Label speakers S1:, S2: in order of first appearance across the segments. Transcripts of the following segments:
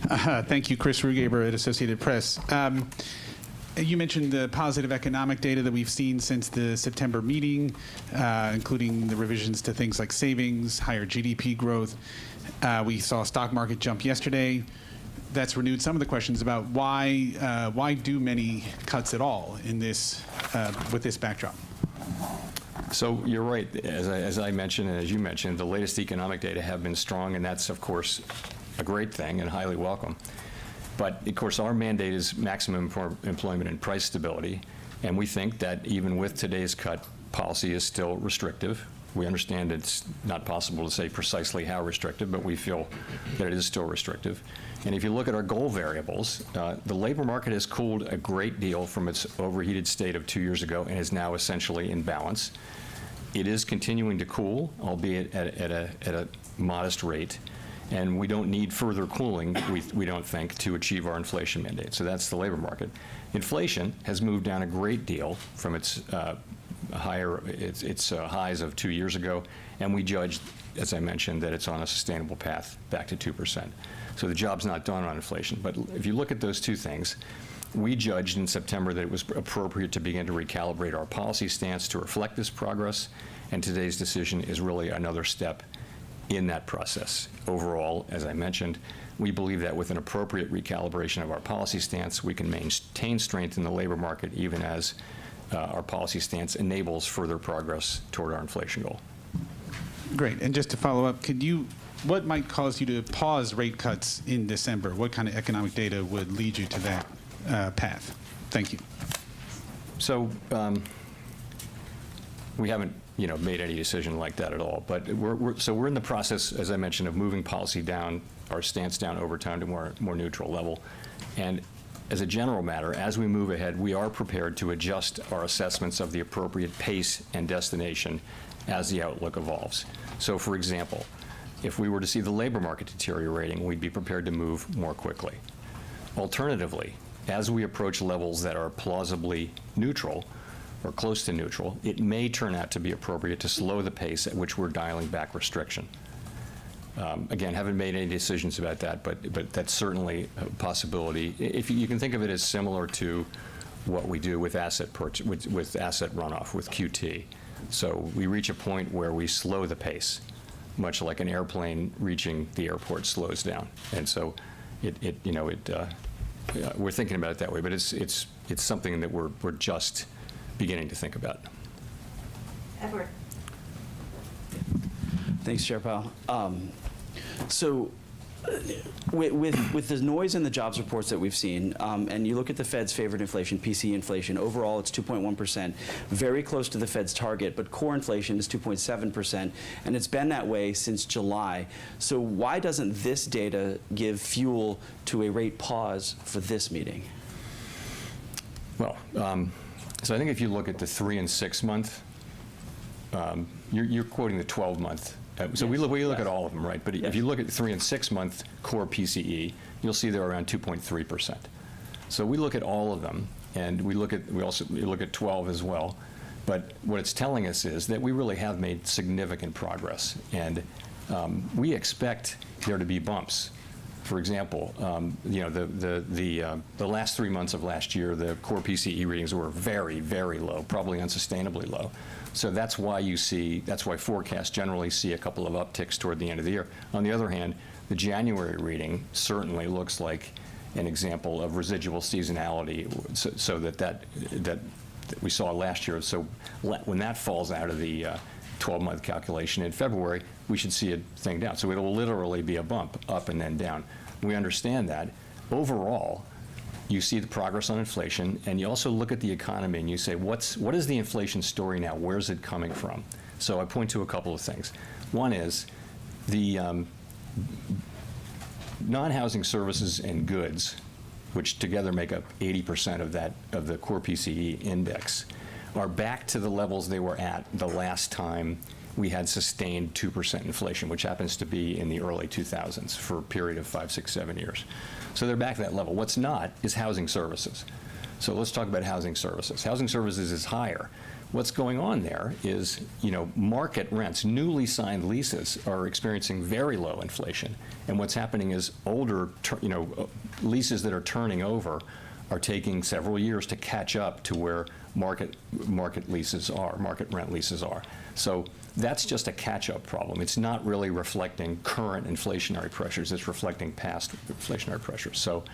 S1: Thank you, Chris Rugaber at Associated Press. You mentioned the positive economic data that we've seen since the September meeting, including the revisions to things like savings, higher GDP growth. We saw a stock market jump yesterday. That's renewed some of the questions about why do many cuts at all in this with this backdrop.
S2: So you're right. As I mentioned, and as you mentioned, the latest economic data have been strong, and that's, of course, a great thing and highly welcome. But, of course, our mandate is maximum employment and price stability, and we think that even with today's cut, policy is still restrictive. We understand it's not possible to say precisely how restrictive, but we feel that it is still restrictive. And if you look at our goal variables, the labor market has cooled a great deal from its overheated state of 2 years ago and is now essentially in balance. It is continuing to cool, albeit at a modest rate. And we don't need further cooling, we don't think, to achieve our inflation mandate. So that's the labor market. Inflation has moved down a great deal from its highs of 2 years ago, and we judged, as I mentioned, that it's on a sustainable path back to 2%. So the job's not done on inflation. But if you look at those two things, we judged in September that it was appropriate to begin to recalibrate our policy stance to reflect this progress, and today's decision is really another step in that process. Overall, as I mentioned, we believe that with an appropriate recalibration of our policy stance, we can maintain strength in the labor market even as our policy stance enables further progress toward our inflation goal.
S1: Great. And just to follow up, what might cause you to pause rate cuts in December? What kind of economic data would lead you to that path? Thank you.
S2: So we haven't made any decision like that at all. But we're in the process, as I mentioned, of moving policy down, our stance down over time to more neutral level. And as a general matter, as we move ahead, we are prepared to adjust our assessments of the appropriate pace and destination as the outlook evolves. So, for example, if we were to see the labor market deteriorating, we'd be prepared to move more quickly. Alternatively, as we approach levels that are plausibly neutral, or close to neutral, it may turn out to be appropriate to slow the pace at which we're dialing back restriction. Again, haven't made any decisions about that, but that's certainly a possibility. If you can think of it as similar to what we do with asset with asset runoff, with QT. So we reach a point where we slow the pace, much like an airplane reaching the airport slows down. And so we're thinking about it that way, but it's something that we're just beginning to think about.
S3: Edward.
S4: Thanks, Chair Powell. So with the noise in the jobs reports that we've seen, and you look at the Fed's favorite inflation, PCE inflation, overall it's 2.1%, very close to the Fed's target, but core inflation is 2.7%, and it's been that way since July. So why doesn't this data give fuel to a rate pause for this meeting?
S2: Well, so I think if you look at the 3 and 6 month, you're quoting the 12-month. So we look at all of them, right? But if you look at the 3 and 6 month core PCE, you'll see they're around 2.3%. So we look at all of them, and we look at 12 as well. But what it's telling us is that we really have made significant progress, and we expect there to be bumps. For example, the last 3 months of last year, the core PCE readings were very, very low, probably unsustainably low. So that's why forecasts generally see a couple of upticks toward the end of the year. On the other hand, the January reading certainly looks like an example of residual seasonality, so that we saw last year. So when that falls out of the 12-month calculation in February, we should see a thing down. So it'll literally be a bump up and then down. We understand that. Overall, you see the progress on inflation, and you also look at the economy and you say, what is the inflation story now? Where's it coming from? So I point to a couple of things. One is the non-housing services and goods, which together make up 80% of the core PCE index, are back to the levels they were at the last time we had sustained 2% inflation, which happens to be in the early 2000s for a period of 5, 6, 7 years. So they're back to that level. What's not is housing services. So let's talk about housing services. Housing services is higher. what's going on there is, market rents, newly signed leases are experiencing very low inflation. And what's happening is older, leases that are turning over are taking several years to catch up to where market leases are, market rent leases are. So that's just a catch-up problem. It's not really reflecting current inflationary pressures. It's reflecting past inflationary pressures. So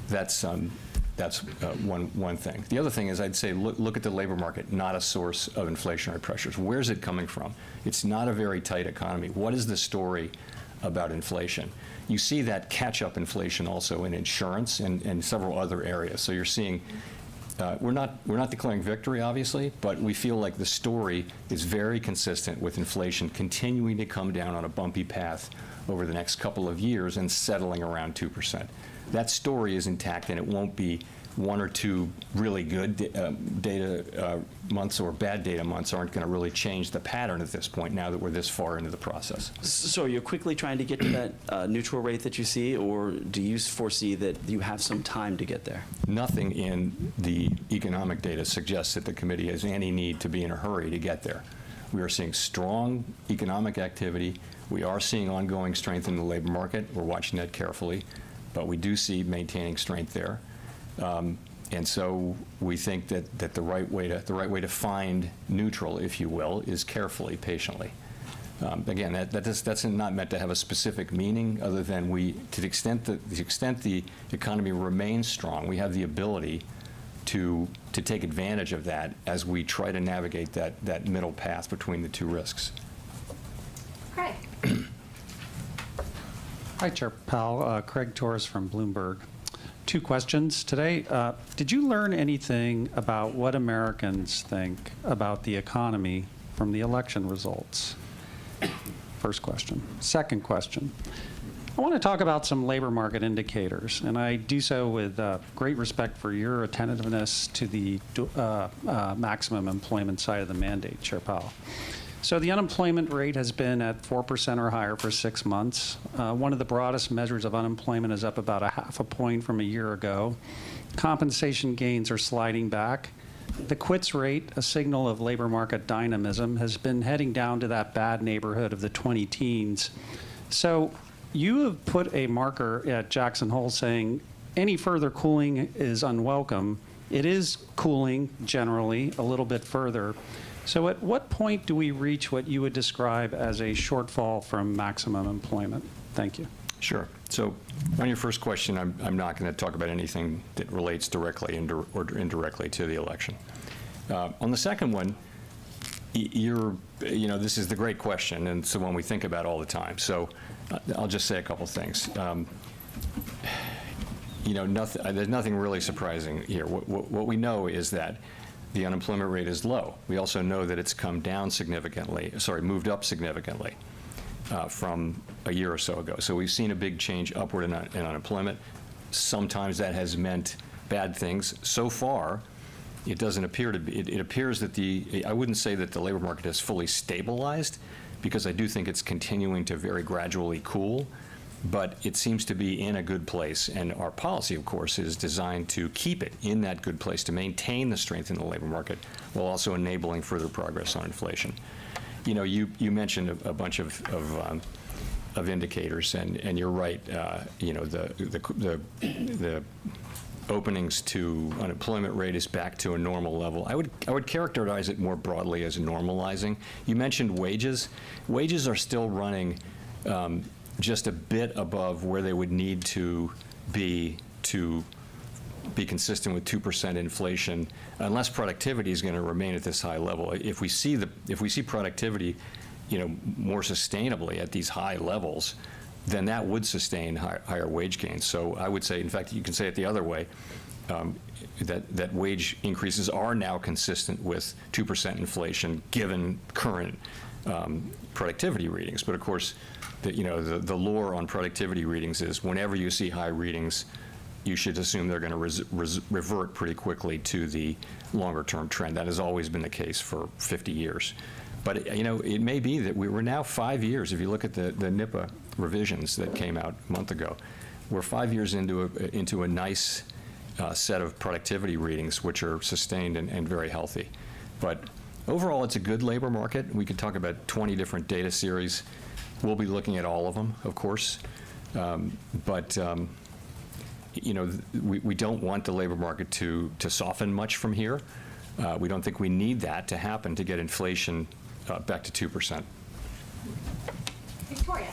S2: that's one thing. The other thing is I'd say look at the labor market, not a source of inflationary pressures. Where's it coming from? It's not a very tight economy. What is the story about inflation? You see that catch-up inflation also in insurance and several other areas. So you're seeing, we're not declaring victory, obviously, but we feel like the story is very consistent with inflation continuing to come down on a bumpy path over the next couple of years and settling around 2%. That story is intact, and it won't be one or two really good data months or bad data months aren't going to really change the pattern at this point now that we're this far into the process.
S4: So you're quickly trying to get to that neutral rate that you see, or do you foresee that you have some time to get there?
S2: Nothing in the economic data suggests that the committee has any need to be in a hurry to get there. We are seeing strong economic activity. We are seeing ongoing strength in the labor market. We're watching that carefully, but we do see maintaining strength there. And so we think that the right way to find neutral, if you will, is carefully, patiently. Again, that's not meant to have a specific meaning, other than to the extent the economy remains strong, we have the ability to take advantage of that as we try to navigate that middle path between the two risks.
S3: Craig.
S5: Hi, Chair Powell. Craig Torres from Bloomberg. 2 questions today. Did you learn anything about what Americans think about the economy from the election results? First question. Second question. I want to talk about some labor market indicators, and I do so with great respect for your attentiveness to the maximum employment side of the mandate, Chair Powell. So the unemployment rate has been at 4% or higher for 6 months. One of the broadest measures of unemployment is up about 0.5 point from a year ago. Compensation gains are sliding back. The quits rate, a signal of labor market dynamism, has been heading down to that bad neighborhood of the 20 teens. So you have put a marker at Jackson Hole saying any further cooling is unwelcome. It is cooling generally a little bit further. So at what point do we reach what you would describe as a shortfall from maximum employment? Thank you.
S2: Sure. So on your first question, I'm not going to talk about anything that relates directly or indirectly to the election. On the second one, this is the great question, and it's the one we think about all the time. So I'll just say a couple things. There's nothing really surprising here. What we know is that the unemployment rate is low. We also know that it's moved up significantly from a year or so ago. So we've seen a big change upward in unemployment. Sometimes that has meant bad things. So far, it doesn't appear to be. It appears that I wouldn't say that the labor market has fully stabilized, because I do think it's continuing to very gradually cool. But it seems to be in a good place, and our policy, of course, is designed to keep it in that good place, to maintain the strength in the labor market, while also enabling further progress on inflation. You mentioned a bunch of indicators, and you're right. The openings to unemployment rate is back to a normal level. I would characterize it more broadly as normalizing. You mentioned wages. Wages are still running just a bit above where they would need to be consistent with 2% inflation, unless productivity is going to remain at this high level. If we see productivity, more sustainably at these high levels, then that would sustain higher wage gains. So I would say, in fact, you can say it the other way, that wage increases are now consistent with 2% inflation, given current productivity readings. But of course, the lore on productivity readings is whenever you see high readings, you should assume they're going to revert pretty quickly to the longer-term trend. That has always been the case for 50 years. But it may be that we're now 5 years. If you look at the NIPA revisions that came out a month ago, we're 5 years into a nice set of productivity readings, which are sustained and very healthy. But Overall, it's a good labor market. We could talk about 20 different data series. We'll be looking at all of them, of course. But we don't want the labor market to soften much from here. We don't think we need that to happen to get inflation back to 2%.
S3: Victoria?